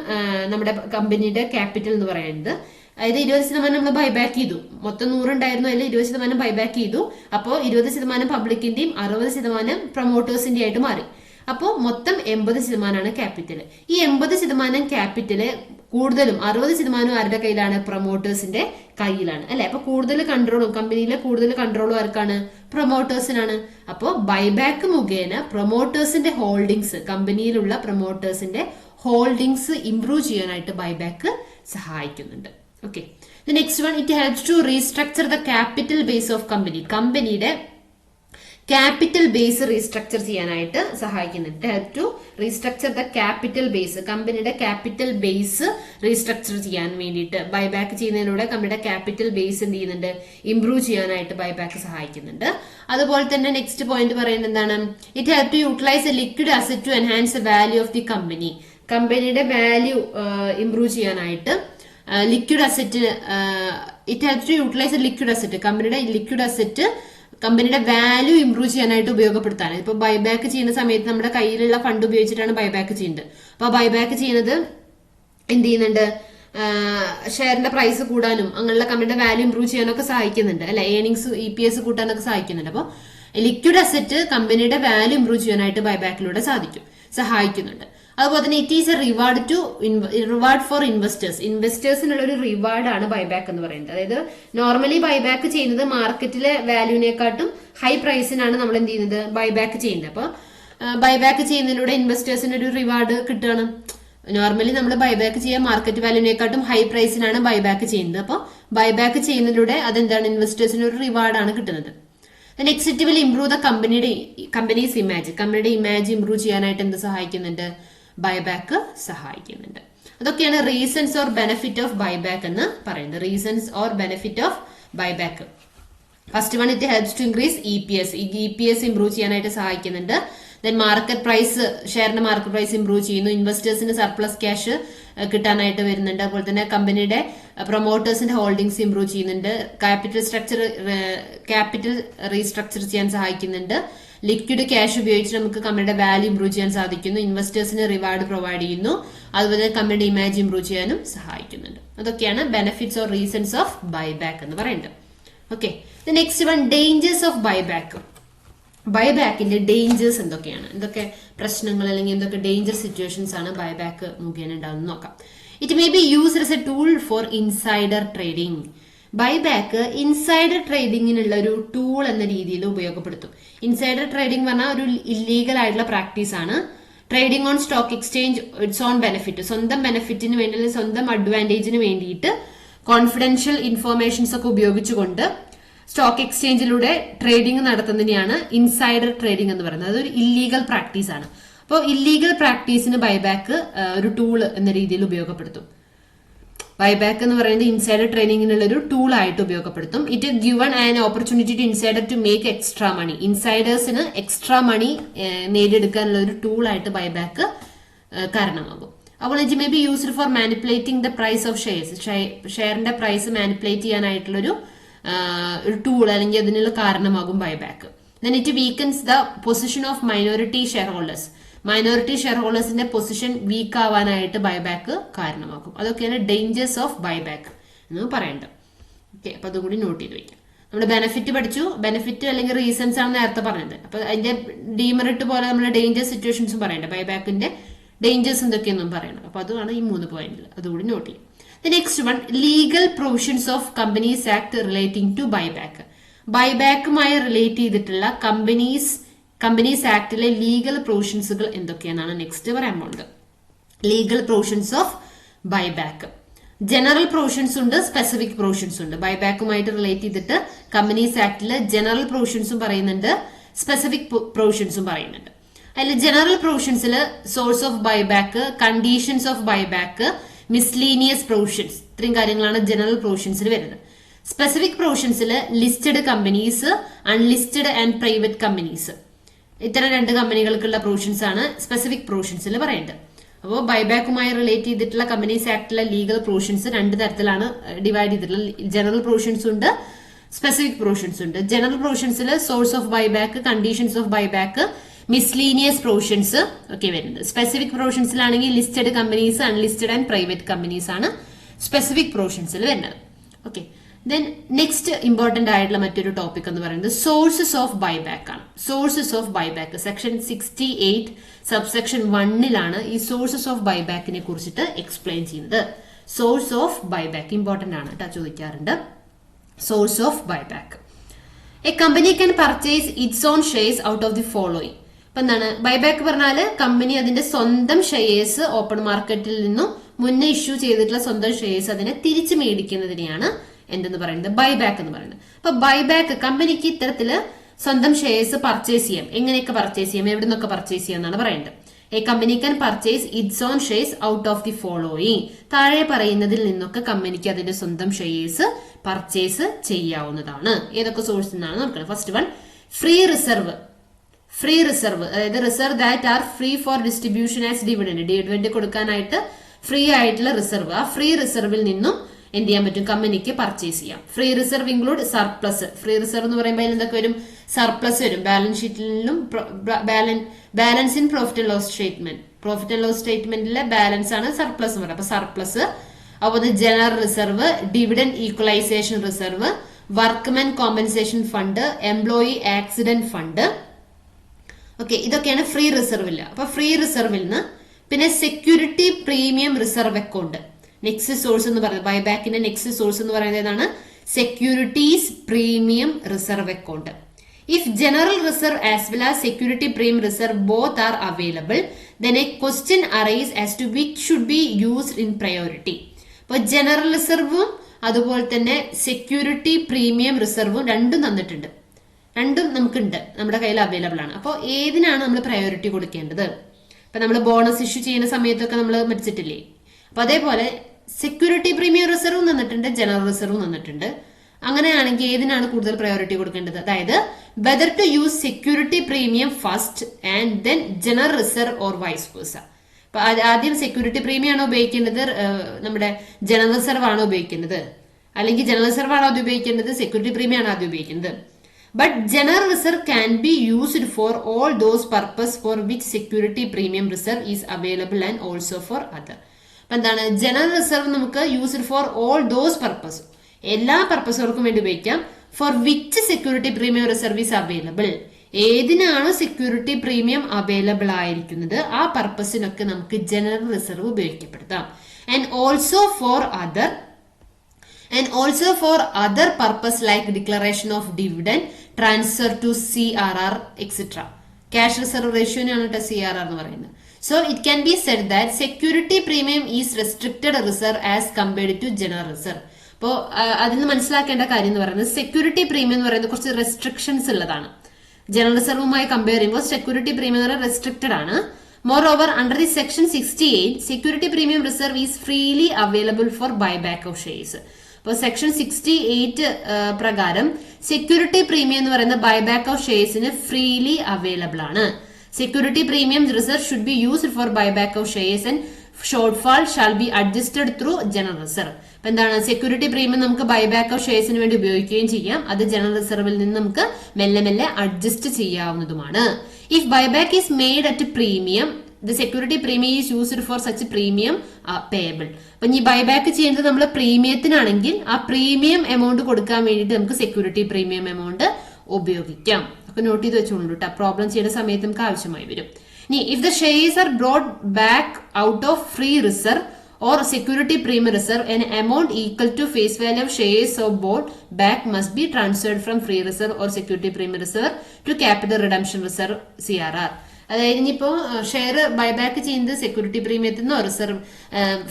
നമ്മുടെ കമ്പനിയുടെ ക്യാപിറ്റൽ എന്ന് പറയുന്നത്. അതായത് 20% നമ്മൾ ബൈബാക്ക് ചെയ്തു, മൊത്തം 100 ഉണ്ടായിരുന്നു, അതിൽ 20% ബൈബാക്ക് ചെയ്തു. അപ്പോൾ 20% പബ്ലിക്കിന്റെയും 60% പ്രൊമോട്ടേഴ്സിന്റെ ആയിട്ട് മാറി. അപ്പോൾ മൊത്തം 80% ക്യാപിറ്റൽ. ഈ 80% ക്യാപിറ്റല് കൂടുതലും 60% ആരുടെ കയ്യിലാണ്, പ്രൊമോട്ടേഴ്സിന്റെ കയ്യിലാണ്, അല്ലെ? അപ്പൊ കൂടുതൽ കൺട്രോളും, കമ്പനിയിലെ കൂടുതൽ കൺട്രോളും ആർക്കാണ്, പ്രൊമോട്ടേഴ്സിനാണ്. അപ്പോൾ ബൈബാക്ക് മുഖേന പ്രൊമോട്ടേഴ്സിന്റെ ഹോൾഡിംഗ്സ്, കമ്പനിയിലുള്ള പ്രൊമോട്ടേഴ്സിന്റെ ഹോൾഡിംഗ്സ് ഇംപ്രൂവ് ചെയ്യാനായിട്ട് ബൈബാക്ക് സഹായിക്കുന്നുണ്ട്. Okay. Next one, it helps to restructure the capital base of company. കമ്പനിയുടെ ക്യാപിറ്റൽ ബേസ് റീസ്ട്രക്ചർ ചെയ്യാനായിട്ട് സഹായിക്കുന്നുണ്ട്. Help to restructure the capital base. കമ്പനിയുടെ ക്യാപിറ്റൽ ബേസ് റീസ്ട്രക്ചർ ചെയ്യാൻ വേണ്ടിയിട്ട് ബൈബാക്ക് ചെയ്യുന്നതിലൂടെ കമ്പനിയുടെ ക്യാപിറ്റൽ ബേസ് എന്ത് ചെയ്യുന്നുണ്ട്, ഇംപ്രൂവ് ചെയ്യാനായിട്ട് ബൈബാക്ക് സഹായിക്കുന്നുണ്ട്. അതുപോലെ തന്നെ നെക്സ്റ്റ് പോയിന്റ് പറയുന്നത് എന്താണ്, it help to utilise a liquid asset to enhance the value of the company. കമ്പനിയുടെ വാല്യൂ ഇംപ്രൂവ് ചെയ്യാനായിട്ട് liquid asset, it help to utilise a liquid asset. കമ്പനിയുടെ ലിക്വിഡ് അസറ്റ് കമ്പനിയുടെ വാല്യൂ ഇംപ്രൂവ് ചെയ്യാനായിട്ട് ഉപയോഗപ്പെടുത്താൻ. ഇപ്പൊ buyback ചെയ്യുന്ന സമയത്ത് നമ്മുടെ കയ്യിലുള്ള ഫണ്ട് ഉപയോഗിച്ചിട്ടാണ് ബൈബാക്ക് ചെയ്യുന്നത്. അപ്പൊ ബൈബാക്ക് ചെയ്യുന്നത് എന്ത് ചെയ്യുന്നുണ്ട്, ഷെയറിന്റെ പ്രൈസ് കൂടാനും അങ്ങനെയുള്ള കമ്പനിയുടെ വാല്യൂ ഇംപ്രൂവ് ചെയ്യാനൊക്കെ സഹായിക്കുന്നുണ്ട് അല്ലെ, ഏർണിങ്സ് EPS കൂട്ടാനൊക്കെ സഹായിക്കുന്നുണ്ട്. അപ്പൊ ലിക്വിഡ് അസറ്റ് കമ്പനിയുടെ വാല്യൂ ഇംപ്രൂവ് ചെയ്യാനായിട്ട് ബൈബാക്കിലൂടെ സഹായിക്കുന്നുണ്ട്. അതുപോലെ തന്നെ it is a reward for investors. ഇൻവെസ്റ്റേഴ്സിനുള്ള ഒരു റിവാർഡാണ് ബൈബാക്ക് എന്ന് പറയുന്നത്. അതായത് നോർമലി ബൈബാക്ക് ചെയ്യുന്നത് മാർക്കറ്റിലെ വാല്യൂവിനെക്കാട്ടും ഹൈ പ്രൈസിനാണ് നമ്മൾ എന്ത് ചെയ്യുന്നത്, ബൈബാക്ക് ചെയ്യുന്നത്. അപ്പൊ ബൈബാക്ക് ചെയ്യുന്നതിലൂടെ ഇൻവെസ്റ്റേഴ്സിന് ഒരു റിവാർഡ് കിട്ടുകയാണ്. നോർമലി നമ്മൾ ബൈബാക്ക് ചെയ്യാൻ മാർക്കറ്റ് വാല്യൂവിനെക്കാട്ടും ഹൈ പ്രൈസിനാണ് ബൈബാക്ക് ചെയ്യുന്നത്. അപ്പോൾ ബൈബാക്ക് ചെയ്യുന്നതിലൂടെ അതെന്താണ്, ഇൻവെസ്റ്റേഴ്സിന് ഒരു റിവാർഡാണ് കിട്ടുന്നത്. Next, it will improve the company's image. കമ്പനിയുടെ ഇമേജ് ഇംപ്രൂവ് ചെയ്യാനായിട്ട് എന്ത് സഹായിക്കുന്നുണ്ട്, ബൈബാക്ക് സഹായിക്കുന്നുണ്ട്. അതൊക്കെയാണ് reasons or benefit of buyback എന്ന് പറയുന്നത്. Reasons or benefit of buyback. First one, it helps to increase EPS. EPS improve ചെയ്യാനായിട്ട് സഹായിക്കുന്നുണ്ട്. ദെൻ മാർക്കറ്റ് പ്രൈസ്, ഷെയറിന്റെ മാർക്കറ്റ് പ്രൈസ് ഇംപ്രൂവ് ചെയ്യുന്നു. ഇൻവെസ്റ്റേഴ്സിന് സർപ്ലസ് ക്യാഷ് കിട്ടാനായിട്ട് വരുന്നുണ്ട്. അതുപോലെ തന്നെ കമ്പനിയുടെ പ്രൊമോട്ടേഴ്സിന്റെ ഹോൾഡിംഗ്സ് ഇംപ്രൂവ് ചെയ്യുന്നുണ്ട്. ക്യാപിറ്റൽ റീസ്ട്രക്ചർ ചെയ്യാൻ സഹായിക്കുന്നുണ്ട്. ലിക്വിഡ് ക്യാഷ് ഉപയോഗിച്ച് നമുക്ക് കമ്പനിയുടെ വാല്യൂ ഇംപ്രൂവ് ചെയ്യാൻ സാധിക്കുന്നു. ഇൻവെസ്റ്റേഴ്സിന് റിവാർഡ് പ്രൊവൈഡ് ചെയ്യുന്നു. അതുപോലെ കമ്പനിയുടെ ഇമേജ് ഇംപ്രൂവ് ചെയ്യാനും സഹായിക്കുന്നുണ്ട്. അതൊക്കെയാണ് benefits or reasons of buyback എന്ന് പറയുന്നത്. Okay. Next one, dangers of buyback. ബൈബാക്കിന്റെ ഡേഞ്ചേഴ്സ് എന്തൊക്കെയാണ്, എന്തൊക്കെ പ്രശ്നങ്ങൾ അല്ലെങ്കിൽ എന്തൊക്കെ ഡേഞ്ചർ സിറ്റുവേഷൻസ് ആണ് ബൈബാക്ക് മുഖേന ഉണ്ടാവുന്ന നോക്കാം. It may be used as a tool for insider trading. Buyback insider ട്രേഡിങ്ങിനുള്ള ഒരു ടൂൾ എന്ന രീതിയിൽ ഉപയോഗപ്പെടുത്തും. ഇൻസൈഡർ ട്രേഡിംഗ് പറഞ്ഞാൽ ഒരു ഇല്ലീഗൽ ആയിട്ടുള്ള പ്രാക്ടീസ് ആണ്. Trading on stock exchange it's own benefit, സ്വന്തം ബെനിഫിറ്റിന് വേണ്ടി അല്ലെങ്കിൽ സ്വന്തം അഡ്വാൻറ്റേജിന് വേണ്ടിയിട്ട് കോൺഫിഡൻഷ്യൽ ഇൻഫോർമേഷൻസ് ഒക്കെ ഉപയോഗിച്ചുകൊണ്ട് സ്റ്റോക്ക് എക്സ്ചേഞ്ചിലൂടെ ട്രേഡിംഗ് നടത്തുന്നതിനെയാണ് ഇൻസൈഡർ ട്രേഡിംഗ് എന്ന് പറയുന്നത്. അതൊരു ഇല്ലീഗൽ പ്രാക്ടീസ് ആണ്. അപ്പോൾ ഇല്ലീഗൽ പ്രാക്ടീസിന് ബൈബാക്ക് ഒരു ടൂൾ എന്ന രീതിയിൽ ഉപയോഗപ്പെടുത്തും. ബൈബാക്ക് എന്ന് പറയുന്നത് ഇൻസൈഡർ ട്രേഡിംഗിനുള്ള ഒരു ടൂൾ ആയിട്ട് ഉപയോഗപ്പെടുത്തും. It given an opportunity to insider to make extra money. ഇൻസൈഡേഴ്സിന് എക്സ്ട്രാ മണി നേടിയെടുക്കാനുള്ള ഒരു ടൂൾ ആയിട്ട് ബൈബാക്ക് കാരണമാകും. അപ്പോൾ it may be used for manipulating the price of shares. ഷെയറിന്റെ പ്രൈസ് മാനിപ്പുലേറ്റ് ചെയ്യാനായിട്ടുള്ളൊരു ടൂൾ അല്ലെങ്കിൽ അതിനുള്ള കാരണമാകും buyback. Then it weakens the position of minority share holders. Minority share ഹോൾഡേഴ്സിന്റെ പൊസിഷൻ വീക്ക് ആവാനായിട്ട് ബൈബാക്ക് കാരണമാക്കും. അതൊക്കെയാണ് ഡേഞ്ചേഴ്സ് ഓഫ് ബൈബാക്ക് എന്ന് പറയേണ്ടത്. ഓക്കെ, അപ്പൊ അതുകൂടി നോട്ട് ചെയ്ത് വെക്കാം. നമ്മൾ ബെനിഫിറ്റ് പഠിച്ചു. ബെനിഫിറ്റ് അല്ലെങ്കിൽ റീസൺസ് ആണ് നേരത്തെ പറഞ്ഞത്. അപ്പൊ അതിന്റെ ഡീമെറിറ്റ് പോലെ നമ്മൾ ഡേഞ്ചർ സിറ്റുവേഷൻസും പറയണ്ടേ, ബൈബാക്കിന്റെ ഡേഞ്ചേഴ്സ് എന്തൊക്കെയെന്നും പറയണം. അപ്പൊ അതാണ് ഈ 3 പോയിന്റിൽ, അതുകൂടി നോട്ട് ചെയ്യും. The next one, legal provisions of Companies Act relating to buyback. ബൈബാക്കുമായി റിലേറ്റ് ചെയ്തിട്ടുള്ള കമ്പനീസ് ആക്ടിലെ ലീഗൽ പ്രൊവിഷൻസുകൾ എന്തൊക്കെയാണെന്നാണ് നെക്സ്റ്റ് പറയാൻ പോകുന്നത്. Legal provisions of buyback. General provisions ഉണ്ട്, സ്പെസിഫിക് പ്രൊവിഷൻസ് ഉണ്ട്. ബൈബാക്കുമായിട്ട് റിലേറ്റ് ചെയ്തിട്ട് കമ്പനീസ് ആക്ടില് ജനറൽ പ്രൊവിഷൻസും പറയുന്നുണ്ട്, സ്പെസിഫിക് പ്രൊവിഷൻസും പറയുന്നുണ്ട്. അതിൽ ജനറൽ പ്രൊവിഷൻസിൽ source of buyback, conditions of buyback, miscellaneous provisions, ഇത്രയും കാര്യങ്ങളാണ് ജനറൽ പ്രൊവിഷൻസിൽ വരുന്നത്. സ്പെസിഫിക് പ്രൊവിഷൻസിൽ listed companies, unlisted and private companies, ഇത്തരം 2 കമ്പനികൾക്കുള്ള പ്രൊവിഷൻസ് ആണ് സ്പെസിഫിക് പ്രൊവിഷൻസിൽ പറയുന്നത്. അപ്പോൾ ബൈബാക്കുമായി റിലേറ്റ് ചെയ്തിട്ടുള്ള കമ്പനീസ് ആക്ടിലെ ലീഗൽ പ്രൊവിഷൻസ് 2 തരത്തിലാണ് ഡിവൈഡ് ചെയ്തിട്ടുള്ളത്. ജനറൽ പ്രൊവിഷൻസ് ഉണ്ട്, സ്പെസിഫിക് പ്രൊവിഷൻസ് ഉണ്ട്. ജനറൽ പ്രൊവിഷൻസിൽ source of buyback, conditions of buyback, miscellaneous provisions ഒക്കെ വരുന്നത്. സ്പെസിഫിക് പ്രൊവിഷൻസിലാണെങ്കിൽ listed companies, unlisted and private companies ആണ് സ്പെസിഫിക് പ്രൊവിഷൻസിൽ വരുന്നത്. ഓക്കെ, ദെൻ നെക്സ്റ്റ് ഇമ്പോർട്ടന്റ് ആയിട്ടുള്ള മറ്റൊരു ടോപ്പിക് എന്ന് പറയുന്നത് സോഴ്സസ് ഓഫ് ബൈബാക്ക് ആണ്. Sources of buyback section 68 subsection 1 ഈ സോഴ്സസ് ഓഫ് ബൈബാക്കിനെ കുറിച്ചിട്ട് എക്സ്പ്ലെയിൻ ചെയ്യുന്നത്. സോഴ്സ് ഓഫ് ബൈബാക്ക് ഇമ്പോർട്ടന്റ് ആണ് കേട്ടോ, ചോദിക്കാറുണ്ട്. Source of buyback. A company can purchase it's own shares out of the following. അപ്പൊ എന്താണ് ബൈബാക്ക് പറഞ്ഞാല് കമ്പനി അതിന്റെ സ്വന്തം ഷെയർസ് ഓപ്പൺ മാർക്കറ്റിൽ നിന്നും മുന്നേ ഇഷ്യൂ ചെയ്തിട്ടുള്ള സ്വന്തം ഷെയർസ് അതിനെ തിരിച്ചു മേടിക്കുന്നതിനെയാണ് എന്തെന്ന് പറയുന്നത്, ബൈബാക്ക് എന്ന് പറയുന്നത്. അപ്പൊ ബൈബാക്ക് കമ്പനിക്ക് ഇത്തരത്തില് സ്വന്തം ഷെയർസ് പർച്ചേസ് ചെയ്യാം. എങ്ങനെയൊക്കെ പർച്ചേസ് ചെയ്യാം, എവിടെ നിന്നൊക്കെ പർച്ചേസ് ചെയ്യാം എന്നാണ് പറയുന്നത്. A company can purchase it's own shares out of the following. താഴെ പറയുന്നതിൽ നിന്നൊക്കെ കമ്പനിക്ക് അതിന്റെ സ്വന്തം ഷെയർസ് പർച്ചേസ് ചെയ്യാവുന്നതാണ്. ഏതൊക്കെ സോഴ്സിൽ നിന്നാണ് നോക്കുന്നത്. First one, free reserve. Free reserve അതായത് reserve that are free for distribution as dividend. Dividend കൊടുക്കാനായിട്ട് ഫ്രീ ആയിട്ടുള്ള റിസർവ്. ആ ഫ്രീ റിസർവിൽ നിന്നും എന്ത് ചെയ്യാൻ പറ്റും, കമ്പനിക്ക് പർച്ചേസ് ചെയ്യാം. Free reserve include surplus. Free reserve എന്ന് പറയുമ്പോൾ അതിൽ എന്തൊക്കെ വരും, സർപ്ലസ് വരും. ബാലൻസ് ഷീറ്റിലും balance in profit and loss statement. Profit and loss സ്റ്റേറ്റ്മെന്റിലെ ബാലൻസ് ആണ് സർപ്ലസ് എന്ന് പറയുന്നത്. അപ്പൊ സർപ്ലസ്, അതുപോലെ general reserve, dividend equalisation reserve, workmen compensation fund, employee accident fund. Okay, ഇതൊക്കെയാണ് ഫ്രീ റിസർവിൽ. അപ്പൊ ഫ്രീ റിസർവിൽ നിന്ന് പിന്നെ security premium reserve account. Next source എന്ന് പറയുന്നത് ബൈബാക്കിന്റെ നെക്സ്റ്റ് സോഴ്സ് എന്ന് പറയുന്നത് ഏതാണ്, securities premium reserve account. If general reserve as well as security premium reserve both are available then a question arises as to which should be used in priority. അപ്പൊ general റിസർവും അതുപോലെ തന്നെ security premium റിസർവും രണ്ടും തന്നിട്ടുണ്ട്. രണ്ടും നമുക്കുണ്ട്, നമ്മുടെ കയ്യിൽ available ആണ്. അപ്പോൾ ഏതിനാണ് നമ്മൾ പ്രയോറിറ്റി കൊടുക്കേണ്ടത്? ഇപ്പൊ നമ്മൾ ബോണസ് ഇഷ്യൂ ചെയ്യുന്ന സമയത്തൊക്കെ നമ്മൾ മരിച്ചിട്ടില്ലേ, അപ്പൊ അതേപോലെ സെക്യൂരിറ്റി പ്രീമിയം റിസർവും തന്നിട്ടുണ്ട്, ജനറൽ റിസർവും തന്നിട്ടുണ്ട്. അങ്ങനെയാണെങ്കിൽ ഏതിനാണ് കൂടുതൽ പ്രയോറിറ്റി കൊടുക്കേണ്ടത്? അതായത് whether to use security premium first and then general reserve or vice versa. അപ്പൊ ആദ്യം സെക്യൂരിറ്റി പ്രീമിയം ആണോ ഉപയോഗിക്കേണ്ടത്, നമ്മുടെ ജനറൽ റിസർവ് ആണോ ഉപയോഗിക്കേണ്ടത്, അല്ലെങ്കിൽ ജനറൽ റിസർവ് ആണോ ആദ്യം ഉപയോഗിക്കേണ്ടത്, സെക്യൂരിറ്റി പ്രീമിയം ആണോ ആദ്യം ഉപയോഗിക്കേണ്ടത്? But general reserve can be used for all those purpose for which security premium reserve is available and also for other. അപ്പൊ എന്താണ്, ജനറൽ റിസർവ് നമുക്ക് used for all those purpose, എല്ലാ പർപ്പസുകൾക്കും വേണ്ടി ഉപയോഗിക്കാം. For which security premium reserve is available, ഏതിനാണ് security premium available ആയിരിക്കുന്നത് ആ പർപ്പസിനൊക്കെ നമുക്ക് ജനറൽ റിസർവ് ഉപയോഗിക്കപ്പെടുത്താം. And also for other purpose like declaration of dividend, transfer to CRR, etc. Cash reserve ratio ആണ് CRR എന്ന് പറയുന്നത്. So it can be said that security premium is restricted reserve as compared to general reserve. അപ്പോൾ അതിന് മനസ്സിലാക്കേണ്ട കാര്യം എന്ന് പറയുന്നത് security premium എന്ന് പറയുന്നത് കുറച്ച് റെസ്ട്രിക്ഷൻസ് ഉള്ളതാണ്. ജനറൽ റിസർവുമായി കമ്പയർ ചെയ്യുമ്പോൾ സെക്യൂരിറ്റി പ്രീമിയം എന്ന് പറയുന്നത് റെസ്ട്രിക്റ്റഡ് ആണ്. Moreover, under the section 68, security premium reserve is freely available for buyback of shares. അപ്പോൾ സെക്ഷൻ 68 പ്രകാരം സെക്യൂരിറ്റി പ്രീമിയം എന്ന് പറയുന്ന ബൈബാക്ക് ഓഫ് ഷെയർസിന് ഫ്രീലി അവൈലബിൾ ആണ്. Security premium reserve should be used for buyback of shares and short fall shall be adjusted through general reserve. അപ്പൊ എന്താണ്, security premium നമുക്ക് buyback of ഷെയർസിന് വേണ്ടി ഉപയോഗിക്കുകയും ചെയ്യാം, അത് ജനറൽ റിസർവിൽ നിന്ന് നമുക്ക് മെല്ലെ മെല്ലെ അഡ്ജസ്റ്റ് ചെയ്യാവുന്നതുമാണ്. If buyback is made at premium, the security premium is used for such premium payable. അപ്പൊ ഈ ബൈബാക്ക് ചെയ്യുന്നത് നമ്മൾ പ്രീമിയത്തിനാണെങ്കിൽ ആ പ്രീമിയം എമൗണ്ട് കൊടുക്കാൻ വേണ്ടിയിട്ട് നമുക്ക് സെക്യൂരിറ്റി പ്രീമിയം എമൗണ്ട് ഉപയോഗിക്കാം. അപ്പൊ നോട്ട് ചെയ്ത് വെച്ചോളൂ കേട്ടോ, പ്രോബ്ലം ചെയ്യുന്ന സമയത്ത് നമുക്ക് ആവശ്യമായി വരും. ഇനി if the shares are brought back out of free reserve or security premium reserve, an amount equal to face value of shares of bought back must be transferred from free reserve or security premium reserve to capital redemption reserve CRR. അതായത് ഇനിയിപ്പോ share buyback ചെയ്യുന്നത് security പ്രീമിയത്തിൽ നിന്നോ reserve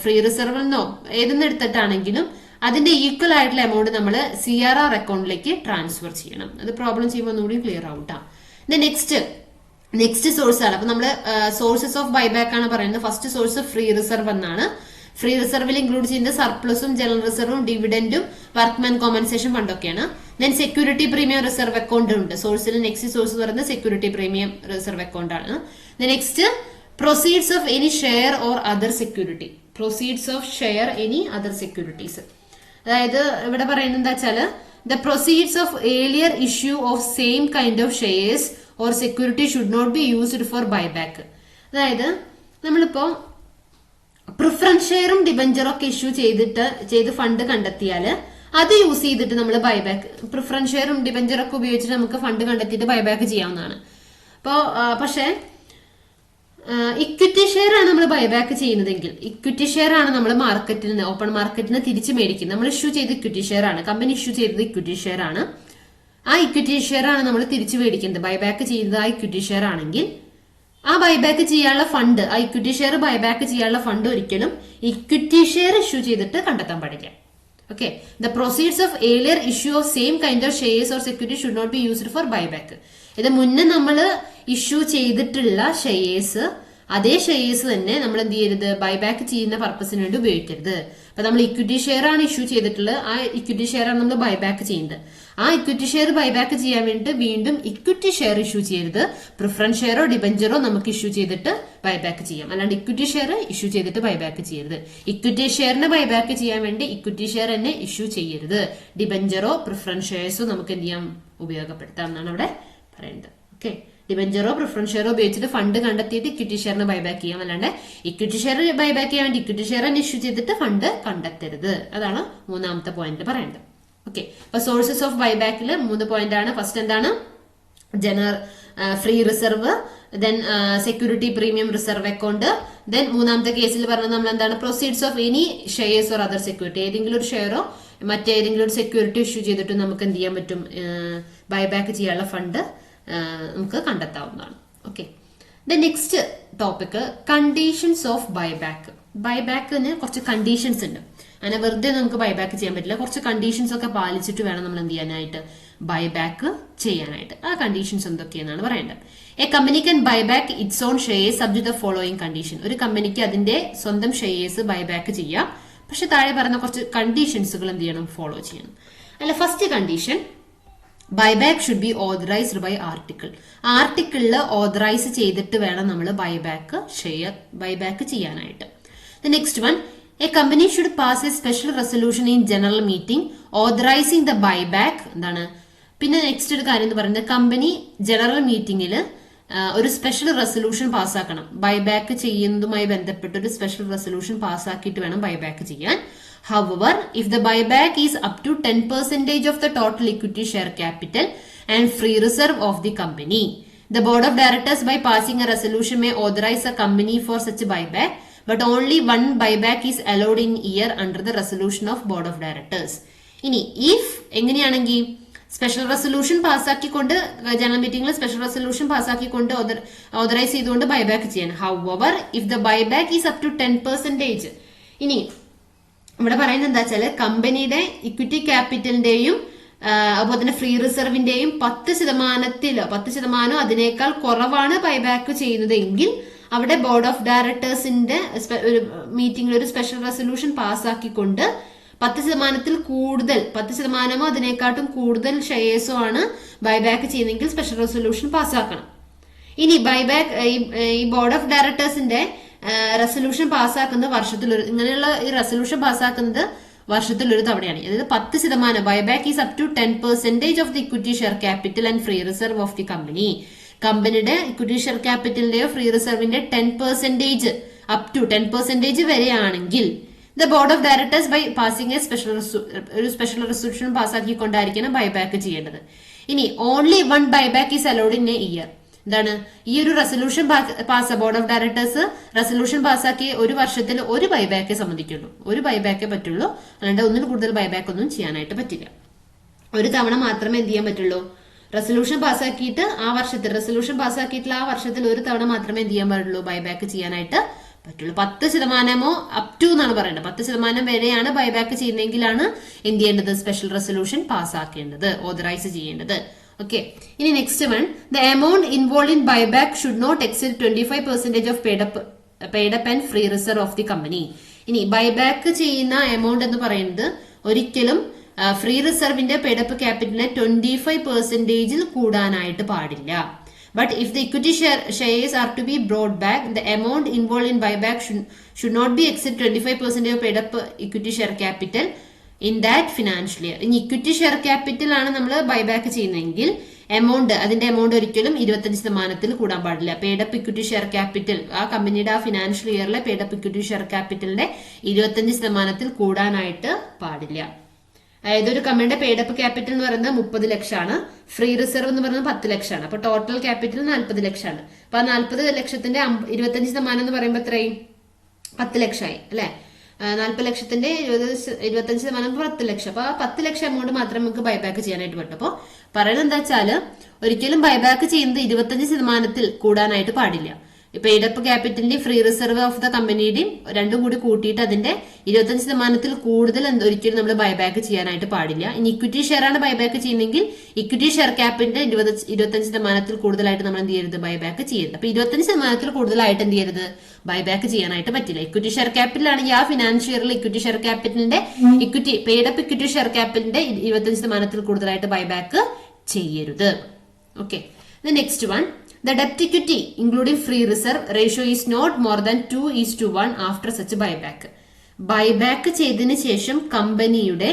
free റിസർവിൽ നിന്നോ ഏതെന്ന് എടുത്തിട്ടാണെങ്കിലും അതിന്റെ equal ആയിട്ടുള്ള amount നമ്മൾ CRR അക്കൗണ്ടിലേക്ക് ട്രാൻസ്ഫർ ചെയ്യണം. അത് പ്രോബ്ലം ചെയ്യുമ്പോൾ ഒന്നുകൂടി ക്ലിയർ ആവട്ടാ. നെക്സ്റ്റ് സോഴ്സ് ആണ്. അപ്പൊ നമ്മള് സോഴ്സസ് ഓഫ് ബൈബാക്ക് ആണ് പറയുന്നത്. ഫസ്റ്റ് സോഴ്സ് ഫ്രീ റിസർവ് എന്നാണ്. ഫ്രീ റിസർവിൽ ഇൻക്ലൂഡ് ചെയ്യുന്ന സർപ്ലസും ജനറൽ റിസർവും ഡിവിഡന്റും വർക്ക്മാൻ കോമ്പൻസേഷൻ ഫണ്ടൊക്കെയാണ്. Then security premium reserve account ഉണ്ട് സോഴ്സിൽ. നെക്സ്റ്റ് സോഴ്സ് എന്ന് പറയുന്നത് സെക്യൂരിറ്റി പ്രീമിയം റിസർവ് അക്കൗണ്ട് ആണ്. Next proceeds of any share or other security. Proceeds of share any other securities. അതായത് ഇവിടെ പറയുന്നത് എന്താ വെച്ചാല് the proceeds of earlier issue of same kind of shares or security should not be used for buyback. അതായത് നമ്മളിപ്പോ preference ഷെയറും ഡിബഞ്ചറും ഒക്കെ issue ചെയ്ത് ഫണ്ട് കണ്ടെത്തിയാല് അത് യൂസ് ചെയ്തിട്ട് നമ്മൾ ബൈബാക്ക്, പ്രിഫറൻസ് ഷെയറും ഡിബഞ്ചറും ഒക്കെ ഉപയോഗിച്ചിട്ട് നമുക്ക് ഫണ്ട് കണ്ടെത്തിയിട്ട് ബൈബാക്ക് ചെയ്യാവുന്നതാണ്. പക്ഷേ ഇക്വിറ്റി ഷെയർ ആണ് നമ്മൾ ബൈബാക്ക് ചെയ്യുന്നതെങ്കിൽ, ഇക്വിറ്റി ഷെയർ ആണ് നമ്മൾ മാർക്കറ്റിൽ നിന്ന് ഓപ്പൺ മാർക്കറ്റിൽ നിന്ന് തിരിച്ചു മേടിക്കുന്നത്. നമ്മൾ ഇഷ്യൂ ചെയ്ത് ഇക്വിറ്റി ഷെയർ ആണ്, കമ്പനി ഇഷ്യൂ ചെയ്തത് ഇക്വിറ്റി ഷെയർ ആണ്. ആ ഇക്വിറ്റി ഷെയർ ആണ് നമ്മൾ തിരിച്ചു മേടിക്കുന്നത്. ബൈബാക്ക് ചെയ്യുന്നത് ആ ഇക്വിറ്റി ഷെയർ ആണെങ്കിൽ ആ ബൈബാക്ക് ചെയ്യാനുള്ള ഫണ്ട്, ആ ഇക്വിറ്റി ഷെയർ ബൈബാക്ക് ചെയ്യാനുള്ള ഫണ്ട് ഒരിക്കലും ഇക്വിറ്റി ഷെയർ ഇഷ്യൂ ചെയ്തിട്ട് കണ്ടെത്താൻ പാടില്ല. Okay, the proceeds of earlier issue of same kind of shares or security should not be used for buyback. ഇത് മുന്നേ നമ്മൾ ഇഷ്യൂ ചെയ്തിട്ടുള്ള ഷെയർസ്, അതേ ഷെയർസ് തന്നെ നമ്മൾ എന്ത് ചെയ്യരുത്, ബൈബാക്ക് ചെയ്യുന്ന പർപ്പസിന് വേണ്ടി ഉപയോഗിക്കരുത്. അപ്പൊ നമ്മൾ ഇക്വിറ്റി ഷെയർ ആണ് ഇഷ്യൂ ചെയ്തിട്ടുള്ളത്, ആ ഇക്വിറ്റി ഷെയർ ആണ് നമ്മൾ ബൈബാക്ക് ചെയ്യുന്നത്. ആ ഇക്വിറ്റി ഷെയർ ബൈബാക്ക് ചെയ്യാൻ വേണ്ടി വീണ്ടും ഇക്വിറ്റി ഷെയർ ഇഷ്യൂ ചെയ്യരുത്. പ്രിഫറൻസ് ഷെയറോ ഡിബഞ്ചറോ നമുക്ക് ഇഷ്യൂ ചെയ്തിട്ട് ബൈബാക്ക് ചെയ്യാം, അല്ലാണ്ട് ഇക്വിറ്റി ഷെയർ ഇഷ്യൂ ചെയ്തിട്ട് ബൈബാക്ക് ചെയ്യരുത്. ഇക്വിറ്റി ഷെയറിനെ ബൈബാക്ക് ചെയ്യാൻ വേണ്ടി ഇക്വിറ്റി ഷെയർ തന്നെ ഇഷ്യൂ ചെയ്യരുത്. ഡിബഞ്ചറോ പ്രിഫറൻസ് ഷെയർസോ നമുക്ക് എന്ത് ചെയ്യാം, ഉപയോഗപ്പെടുത്താം എന്നാണ് അവിടെ പറയുന്നത്. ഓക്കെ, ഡിബഞ്ചറോ പ്രിഫറൻസ് ഷെയറോ ഉപയോഗിച്ചിട്ട് ഫണ്ട് കണ്ടെത്തിയിട്ട് ഇക്വിറ്റി ഷെയറിനെ ബൈബാക്ക് ചെയ്യാം, അല്ലാണ്ട് ഇക്വിറ്റി ഷെയർ ബൈബാക്ക് ചെയ്യാൻ വേണ്ടി ഇക്വിറ്റി ഷെയർ തന്നെ ഇഷ്യൂ ചെയ്തിട്ട് ഫണ്ട് കണ്ടെത്തരുത്. അതാണ് മൂന്നാമത്തെ പോയിന്റ് പറയുന്നത്. ഓക്കെ, അപ്പൊ സോഴ്സസ് ഓഫ് ബൈബാക്കിൽ 3 പോയിന്റ് ആണ്. ഫസ്റ്റ് എന്താണ്, free reserve, then security premium reserve account, then മൂന്നാമത്തെ കേസിൽ പറഞ്ഞത് നമ്മൾ എന്താണ്, proceeds of any shares or other security. ഏതെങ്കിലും ഒരു ഷെയറോ മറ്റേതെങ്കിലും ഒരു സെക്യൂരിറ്റി ഇഷ്യൂ ചെയ്തിട്ട് നമുക്ക് എന്ത് ചെയ്യാൻ പറ്റും, ബൈബാക്ക് ചെയ്യാനുള്ള ഫണ്ട് നമുക്ക് കണ്ടെത്താവുന്നതാണ്. Okay, the next topic conditions of buyback. ബൈബാക്കിന് കുറച്ച് കണ്ടീഷൻസ് ഉണ്ട്. അങ്ങനെ വെറുതെ നമുക്ക് ബൈബാക്ക് ചെയ്യാൻ പറ്റില്ല. കുറച്ച് കണ്ടീഷൻസ് ഒക്കെ പാലിച്ചിട്ട് വേണം നമ്മൾ എന്ത് ചെയ്യാനായിട്ട്, ബൈബാക്ക് ചെയ്യാനായിട്ട്. ആ കണ്ടീഷൻസ് എന്തൊക്കെയെന്നാണ് പറയേണ്ടത്. A company can buyback its own shares subject the following condition. ഒരു കമ്പനിക്ക് അതിന്റെ സ്വന്തം ഷെയർസ് ബൈബാക്ക് ചെയ്യാം, പക്ഷെ താഴെ പറയുന്ന കുറച്ച് കണ്ടീഷൻസുകൾ എന്ത് ചെയ്യണം, ഫോളോ ചെയ്യണം. അല്ല, first condition, buyback should be authorised by article. ആർട്ടിക്കിളിൽ ഓതറൈസ് ചെയ്തിട്ട് വേണം നമ്മൾ ബൈബാക്ക് ചെയ്യാനായിട്ട്. The next one, a company should pass a special resolution in general meeting authorising the buyback. എന്താണ് പിന്നെ നെക്സ്റ്റ് ഒരു കാര്യം എന്ന് പറയുന്നത്, കമ്പനി ജനറൽ മീറ്റിംഗിൽ ഒരു സ്പെഷ്യൽ റെസൊല്യൂഷൻ പാസ്സാക്കണം. ബൈബാക്ക് ചെയ്യുന്നതുമായി ബന്ധപ്പെട്ട് ഒരു സ്പെഷ്യൽ റെസൊല്യൂഷൻ പാസ്സാക്കിയിട്ട് വേണം ബൈബാക്ക് ചെയ്യാൻ. However, if the buyback is up to 10% of the total equity share capital and free reserve of the company, the board of directors by passing a resolution may authorize a company for such a buyback, but only one buyback is allowed in year under the resolution of board of directors. ഇനി if എങ്ങനെയാണെങ്കിൽ special resolution പാസ്സാക്കിക്കൊണ്ട് general മീറ്റിംഗിൽ special resolution പാസ്സാക്കിക്കൊണ്ട് authorise ചെയ്തുകൊണ്ട് buyback ചെയ്യാൻ. However, if the buyback is up to 10%, ഇനി ഇവിടെ പറയുന്നത് എന്താ വെച്ചാല്, കമ്പനിയുടെ ഇക്വിറ്റി ക്യാപിറ്റലിന്റെയും അതുപോലെ തന്നെ ഫ്രീ റിസർവിന്റെയും 10% അതിനേക്കാൾ കുറവാണ് ബൈബാക്ക് ചെയ്യുന്നത് എങ്കിൽ അവിടെ ബോർഡ് ഓഫ് ഡയറക്ടേഴ്സിന്റെ ഒരു മീറ്റിംഗിൽ ഒരു സ്പെഷ്യൽ റെസൊല്യൂഷൻ പാസ്സാക്കിക്കൊണ്ട് 10% കൂടുതൽ 10% അതിനേക്കാട്ടും കൂടുതൽ ഷെയർസോ ആണ് ബൈബാക്ക് ചെയ്യുന്നതെങ്കിൽ സ്പെഷ്യൽ റെസൊല്യൂഷൻ പാസ്സാക്കണം. ഇനി ബൈബാക്ക് ഈ ബോർഡ് ഓഫ് ഡയറക്ടേഴ്സിന്റെ റെസൊല്യൂഷൻ പാസ്സാക്കുന്നത് വർഷത്തിലൊരു, ഇങ്ങനെയുള്ള ഈ റെസൊല്യൂഷൻ പാസ്സാക്കുന്നത് വർഷത്തിലൊരു തവണയാണ്. അതായത് 10% buyback is up to 10% of the equity share capital and free reserve of the company. കമ്പനിയുടെ ഇക്വിറ്റി ഷെയർ ക്യാപിറ്റലിന്റെയോ ഫ്രീ റിസർവിന്റെ 10% അപ് ടു 10% വരെയാണെങ്കിൽ the board of directors by passing a special resolution പാസ്സാക്കിക്കൊണ്ടായിരിക്കണം ബൈബാക്ക് ചെയ്യേണ്ടത്. ഇനി only one buyback is allowed in a year. എന്താണ് ഈ ഒരു resolution board of directors resolution പാസ്സാക്കി ഒരു വർഷത്തിൽ ഒരു ബൈബാക്കേ സമ്മതിക്കുള്ളൂ, ഒരു ബൈബാക്കേ പറ്റുള്ളൂ, അല്ലാണ്ട് ഒന്നിൽ കൂടുതൽ ബൈബാക്ക് ഒന്നും ചെയ്യാനായിട്ട് പറ്റില്ല. ഒരു തവണ മാത്രമേ എന്ത് ചെയ്യാൻ പറ്റുള്ളൂ, റെസൊല്യൂഷൻ പാസ്സാക്കിയിട്ട് ആ വർഷത്തിൽ ഒരു തവണ മാത്രമേ എന്ത് ചെയ്യാൻ പാടുള്ളൂ, ബൈബാക്ക് ചെയ്യാനായിട്ട് പറ്റുള്ളൂ. 10% അപ് ടു എന്നാണ് പറയുന്നത്. 10% വരെയാണ് ബൈബാക്ക് ചെയ്യുന്നതെങ്കിലാണ് എന്ത് ചെയ്യേണ്ടത്, സ്പെഷ്യൽ റെസൊല്യൂഷൻ പാസ്സാക്കേണ്ടത്, ഓതറൈസ് ചെയ്യേണ്ടത്. ഓക്കെ, ഇനി next one, the amount involve in buyback should not exceed 25% of paid up and free reserve of the company. ഇനി ബൈബാക്ക് ചെയ്യുന്ന എമൗണ്ട് എന്ന് പറയുന്നത് ഒരിക്കലും ഫ്രീ റിസർവിന്റെ പെയ്ഡ് അപ്പ് ക്യാപിറ്റലിനെ 25% കൂടാനായിട്ട് പാടില്ല. But if the equity shares are to be brought back, the amount involved in buyback should not be exceed 25% of paid up equity share capital in that financial year. In equity share capital ആണ് നമ്മൾ buyback ചെയ്യുന്നതെങ്കിൽ അതിന്റെ amount ഒരിക്കലും 25% കൂടാൻ പാടില്ല. Paid up equity share capital ആ കമ്പനിയുടെ ആ ഫിനാൻഷ്യൽ ഇയറിലെ പെയ്ഡ് അപ്പ് ഇക്വിറ്റി ഷെയർ ക്യാപിറ്റലിന്റെ 25% കൂടാനായിട്ട് പാടില്ല. അതായത് ഒരു കമ്പനിയുടെ പെയ്ഡ് അപ്പ് ക്യാപിറ്റൽ എന്ന് പറയുന്നത് 30 ലക്ഷമാണ്, ഫ്രീ റിസർവ് എന്ന് പറയുന്നത് 10 ലക്ഷമാണ്. അപ്പൊ ടോട്ടൽ ക്യാപിറ്റൽ 40 ലക്ഷമാണ്. അപ്പൊ ആ 40 ലക്ഷത്തിന്റെ 25% എന്ന് പറയുമ്പോൾ എത്രയും 10 ലക്ഷമായി അല്ലെ. 40 ലക്ഷത്തിന്റെ 25% 10 ലക്ഷം. അപ്പൊ ആ 10 ലക്ഷം എമൗണ്ട് മാത്രമേ നമുക്ക് ബൈബാക്ക് ചെയ്യാനായിട്ട് പറ്റും. അപ്പൊ പറയുന്നത് എന്താ വെച്ചാല് ഒരിക്കലും ബൈബാക്ക് ചെയ്യുന്നത് 25% കൂടാനായിട്ട് പാടില്ല. പെയ്ഡ് അപ്പ് ക്യാപിറ്റലിന്റെയും ഫ്രീ റിസർവ് ഓഫ് ദ കമ്പനിയുടെയും രണ്ടും കൂടി കൂട്ടിയിട്ട് അതിന്റെ 25% കൂടുതൽ ഒരിക്കലും നമ്മൾ ബൈബാക്ക് ചെയ്യാനായിട്ട് പാടില്ല. ഇനി ഇക്വിറ്റി ഷെയർ ആണ് ബൈബാക്ക് ചെയ്യുന്നതെങ്കിൽ ഇക്വിറ്റി ഷെയർ ക്യാപിറ്റലിന്റെ 25% കൂടുതലായിട്ട് നമ്മൾ എന്ത് ചെയ്യരുത്, ബൈബാക്ക് ചെയ്യരുത്. അപ്പൊ 25% കൂടുതലായിട്ട് എന്ത് ചെയ്യരുത്, ബൈബാക്ക് ചെയ്യാനായിട്ട് പറ്റില്ല. ഇക്വിറ്റി ഷെയർ ക്യാപിറ്റൽ ആണെങ്കിൽ ആ ഫിനാൻഷ്യൽ ഇയറിൽ ഇക്വിറ്റി ഷെയർ ക്യാപിറ്റലിന്റെ പെയ്ഡ് അപ്പ് ഇക്വിറ്റി ഷെയർ ക്യാപിറ്റലിന്റെ 25% കൂടുതലായിട്ട് ബൈബാക്ക് ചെയ്യരുത്. Okay, next one, the debt equity including free reserve ratio is not more than 2:1 after such buyback. Buyback ചെയ്തതിന് ശേഷം കമ്പനിയുടെ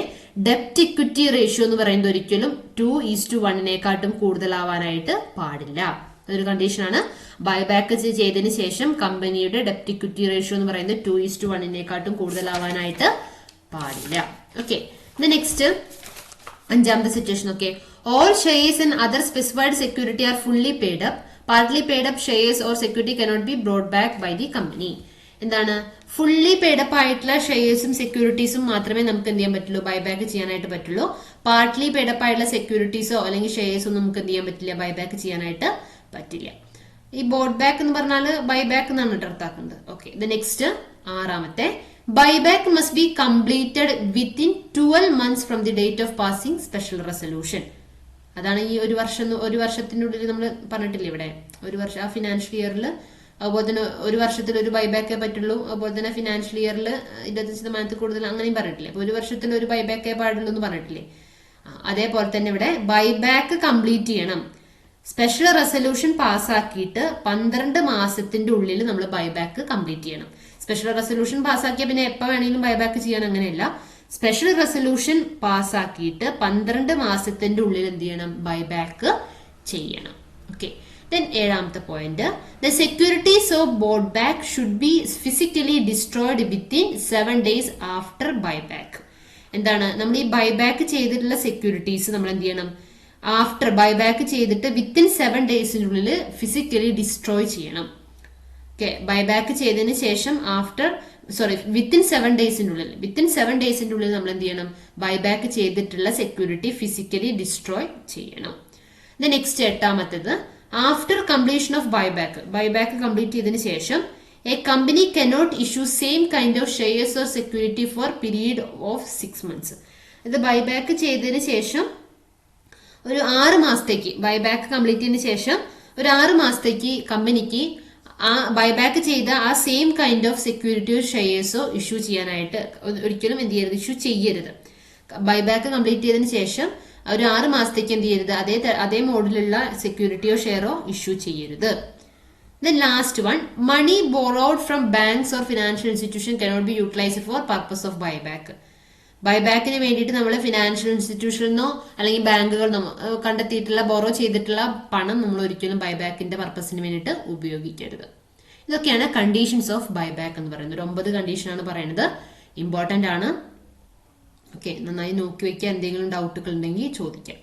ഡെപ്റ്റ് ഇക്വിറ്റി റേഷ്യോ എന്ന് പറയുന്നത് ഒരിക്കലും 2:1 കൂടുതലാവാനായിട്ട് പാടില്ല. അതൊരു കണ്ടീഷനാണ്. ബൈബാക്ക് ചെയ്തതിന് ശേഷം കമ്പനിയുടെ ഡെപ്റ്റ് ഇക്വിറ്റി റേഷ്യോ എന്ന് പറയുന്നത് 2:1 കൂടുതലാവാനായിട്ട് പാടില്ല. ഓക്കെ, നെക്സ്റ്റ് അഞ്ചാമത്തെ situation. Okay, all shares and other specified security are fully paid up. Partly paid up shares or security cannot be brought back by the company. എന്താണ്, ഫുള്ളി പേഡപ്പ് ആയിട്ടുള്ള ഷെയർസും സെക്യൂരിറ്റീസും മാത്രമേ നമുക്ക് എന്ത് ചെയ്യാൻ പറ്റുള്ളൂ, ബൈബാക്ക് ചെയ്യാനായിട്ട് പറ്റുള്ളൂ. പാർട്ട്ലി പേഡപ്പ് ആയിട്ടുള്ള സെക്യൂരിറ്റീസോ അല്ലെങ്കിൽ ഷെയർസോ നമുക്ക് എന്ത് ചെയ്യാൻ പറ്റില്ല, ബൈബാക്ക് ചെയ്യാനായിട്ട് പറ്റില്ല. ഈ ബോട്ട് ബാക്ക് എന്ന് പറഞ്ഞാൽ ബൈബാക്ക് എന്നാണ് അർത്ഥാക്കുന്നത്. ഓക്കെ, നെക്സ്റ്റ് ആറാമത്തെ, buyback must be completed within 12 months from the date of passing special resolution. അതാണ് ഈ ഒരു വർഷത്തിനുള്ളിൽ നമ്മൾ പറഞ്ഞിട്ടില്ലേ ഇവിടെ, ഒരു വർഷം ആ ഫിനാൻഷ്യൽ ഇയറിൽ, അതുപോലെ തന്നെ ഒരു വർഷത്തിൽ ഒരു ബൈബാക്കേ പറ്റുള്ളൂ, അതുപോലെ തന്നെ ഫിനാൻഷ്യൽ ഇയറിൽ 25% കൂടുതൽ അങ്ങനെയും പറഞ്ഞിട്ടില്ലേ. അപ്പൊ ഒരു വർഷത്തിൽ ഒരു ബൈബാക്കേ പാടുള്ളൂ എന്ന് പറഞ്ഞിട്ടില്ലേ. അതേപോലെ തന്നെ ഇവിടെ ബൈബാക്ക് കംപ്ലീറ്റ് ചെയ്യണം. സ്പെഷ്യൽ റെസൊല്യൂഷൻ പാസ്സാക്കിയിട്ട് 12 മാസത്തിന്റെ ഉള്ളിൽ നമ്മൾ ബൈബാക്ക് കംപ്ലീറ്റ് ചെയ്യണം. സ്പെഷ്യൽ റെസൊല്യൂഷൻ പാസ്സാക്കിയ പിന്നെ എപ്പോൾ വേണമെങ്കിലും ബൈബാക്ക് ചെയ്യാൻ അങ്ങനെയല്ല. സ്പെഷ്യൽ റെസൊല്യൂഷൻ പാസ്സാക്കിയിട്ട് 12 മാസത്തിന്റെ ഉള്ളിൽ എന്ത് ചെയ്യണം, ബൈബാക്ക് ചെയ്യണം. ഓക്കെ, ഏഴാമത്തെ point, the securities of boat back should be physically destroyed within 7 days after buyback. എന്താണ്, നമ്മൾ ഈ ബൈബാക്ക് ചെയ്തിട്ടുള്ള സെക്യൂരിറ്റീസ് നമ്മൾ എന്ത് ചെയ്യണം, ആഫ്റ്റർ ബൈബാക്ക് ചെയ്തിട്ട് വിത്തിൻ 7 daysനുള്ളിൽ ഫിസിക്കലി ഡിസ്ട്രോയ് ചെയ്യണം. ഓക്കെ, ബൈബാക്ക് ചെയ്തതിന് ശേഷം വിത്തിൻ 7 daysനുള്ളിൽ നമ്മൾ എന്ത് ചെയ്യണം, ബൈബാക്ക് ചെയ്തിട്ടുള്ള സെക്യൂരിറ്റി ഫിസിക്കലി ഡിസ്ട്രോയ് ചെയ്യണം. നെക്സ്റ്റ് എട്ടാമത്തേത്, after completion of buyback complete ചെയ്തതിന് ശേഷം a company cannot issue same kind of shares or security for period of 6 months. ഇത് ബൈബാക്ക് ചെയ്തതിന് ശേഷം ഒരു 6 മാസത്തേക്ക്, ബൈബാക്ക് കംപ്ലീറ്റ് ചെയ്തതിന് ശേഷം ഒരു 6 മാസത്തേക്ക് കമ്പനിക്ക് ആ ബൈബാക്ക് ചെയ്ത ആ സെയിം കൈൻഡ് ഓഫ് സെക്യൂരിറ്റിയോ ഷെയർസോ ഇഷ്യൂ ചെയ്യാനായിട്ട് ഒരിക്കലും എന്ത് ചെയ്യരുത്, ഇഷ്യൂ ചെയ്യരുത്. ബൈബാക്ക് കംപ്ലീറ്റ് ചെയ്തതിന് ശേഷം ഒരു 6 മാസത്തേക്ക് എന്ത് ചെയ്യരുത്, അതേ മോഡലുള്ള സെക്യൂരിറ്റിയോ ഷെയറോ ഇഷ്യൂ ചെയ്യരുത്. Last one, money borrowed from banks or financial institution cannot be utilised for purpose of buyback. ബൈബാക്കിന് വേണ്ടിയിട്ട് നമ്മൾ ഫിനാൻഷ്യൽ ഇൻസ്റ്റിറ്റ്യൂഷനിൽ അല്ലെങ്കിൽ ബാങ്കുകളിൽ നിന്നോ കണ്ടെത്തിയിട്ടുള്ള ബോറോ ചെയ്തിട്ടുള്ള പണം നമ്മൾ ഒരിക്കലും ബൈബാക്കിന്റെ പർപ്പസിന് വേണ്ടിയിട്ട് ഉപയോഗിക്കരുത്. ഇതൊക്കെയാണ് കണ്ടീഷൻസ് ഓഫ് ബൈബാക്ക് എന്ന് പറയുന്നത്. 9 കണ്ടീഷനാണ് പറയുന്നത്, ഇമ്പോർട്ടന്റ് ആണ്. ഓക്കെ, നന്നായി നോക്കി വെക്കുക. എന്തെങ്കിലും ഡൗട്ടുകൾ ഉണ്ടെങ്കിൽ ചോദിക്കാം.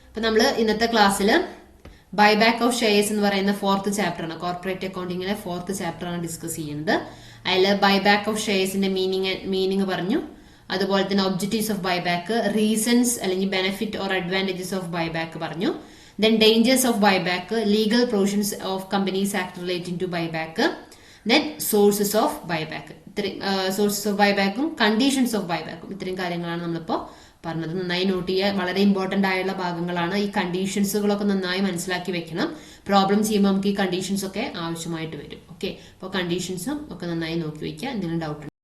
അപ്പൊ നമ്മൾ ഇന്നത്തെ ക്ലാസ്സിൽ ബൈബാക്ക് ഓഫ് ഷെയർസ് എന്ന് പറയുന്ന 4th ചാപ്റ്റർ ആണ്, കോർപ്പറേറ്റ് അക്കൗണ്ടിങ്ങിലെ 4th ചാപ്റ്റർ ആണ് ഡിസ്കസ് ചെയ്യുന്നത്. അതിൽ ബൈബാക്ക് ഓഫ് ഷെയർസിന്റെ മീനിങ് പറഞ്ഞു. അതുപോലെ തന്നെ ഒബ്ജക്റ്റീവ്സ് ഓഫ് ബൈബാക്ക്, റീസൺസ് അല്ലെങ്കിൽ benefit or advantages of buyback പറഞ്ഞു. Then dangers of buyback, legal provisions of companies act relating to buyback, then sources of buyback, sources of ബൈബാക്കും conditions of ബൈബാക്കും, ഇത്രയും കാര്യങ്ങളാണ് നമ്മളിപ്പോൾ പറഞ്ഞത്. നന്നായി നോട്ട് ചെയ്യുക. വളരെ ഇമ്പോർട്ടന്റ് ആയുള്ള ഭാഗങ്ങളാണ്. ഈ കണ്ടീഷൻസുകളൊക്കെ നന്നായി മനസ്സിലാക്കി വെക്കണം. പ്രോബ്ലം ചെയ്യുമ്പോൾ നമുക്ക് ഈ കണ്ടീഷൻസ് ഒക്കെ ആവശ്യമായിട്ട് വരും. ഓക്കെ, അപ്പോൾ കണ്ടീഷൻസും ഒക്കെ നന്നായി നോക്കി വെക്കുക. എന്തെങ്കിലും ഡൗട്ട്